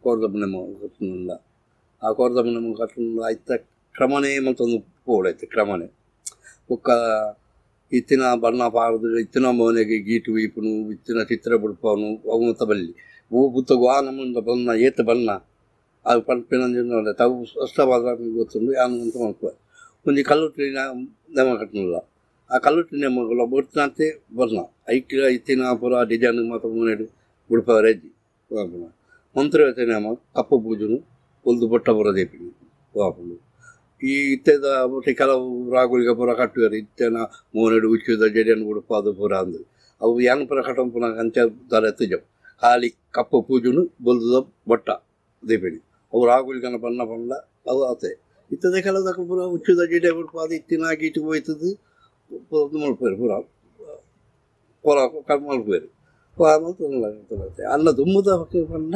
ಕೋರ್ದಮ್ಮನೆ ಕಟ್ಟುನಿಲ್ಲ ಆ ಕೋರ್ದಮ್ಮನೆ ಕಟ್ಟುನಿಲ್ಲ ಆಯ್ತ ಕ್ರಮನೇ ಮತ್ತೊಂದು ಪೋಡೈತೆ ಕ್ರಮನೇ ಒಕ್ಕ ಇತ್ತಿನ ಬಣ್ಣ ಪಾರದು ಇತ್ತಿನ ಮನೆಗೆ ಗೀಟು ವೀಪುನು ಇತ್ತಿನ ಚಿತ್ರ ಬಿಡ್ಪವನು ಅವು ಬಲ್ಲಿ ಹೂ ಬುತ್ತಗು ಆ ನಮ್ಮಂದ ಬಣ್ಣ ಏತ ಬಣ್ಣ ಅದು ಪಂಪಿನ ತಾವು ಅಷ್ಟವಾದ ಗೊತ್ತುಂಡು ಯಾನಂತ ಮಾಡ್ಕೋ ಒಂದು ಕಲ್ಲುಟ್ಟಿನ ನೆಮ ಕಟ್ಟನಿಲ್ಲ ಆ ಕಲ್ಲುಟ್ಟಿನ ನೆಮಗಳು ಬರ್ತಂತೆ ಬಣ್ಣ ಐಕ್ಯ ಇತ್ತಿನ ಪುರ ಡಿಸೈನ್ ಮಾತ್ರ ಮುನೇಡು ಬಿಡ್ಪವರೆಜ್ಜಿ ಮಂತ್ರ ನೆಮ ಕಪ್ಪು ಪೂಜನು ಒಂದು ಬೊಟ್ಟ ಬುರ ದೇಪಿನಿ ವಾಪುಂಡು ಈ ಇತ್ತೆದ ಮತ್ತೆ ಕೆಲವು ರಾಗುಲಿಗೆ ಪುರ ಕಟ್ಟುವರು ಇತ್ತೆನ ಮೂನೆಡು ಉಚ್ಚಿದ ಜಡಿಯನ್ನು ಉಡುಪಾದು ಪುರ ಅಂದು ಅವು ಯಾನ್ ಪುರ ಕಟ್ಟಂ ಪುನಃ ಕಂಚ ದಾರ ತುಜಂ ಖಾಲಿ ಕಪ್ಪು ಪೂಜನು ಬೊಲ್ದ ಬೊಟ್ಟ ದೇಪಿನಿ ಅವು ರಾಗುಲಿಗನ ಬಣ್ಣ ಬಣ್ಣ ಅವು ಆತೆ ಇತ್ತದೆ ಕೆಲವು ಪುರ ಉಚ್ಚಿದ ಜಡೆ ಉಡುಪಾದು ಇತ್ತಿನ ಗೀಟು ಹೋಯ್ತದು ಮಲ್ಪೇರು ಪುರ ಪುರ ಮಲ್ಪೇರು ಅನ್ನ ತುಂಬದ ಬಣ್ಣ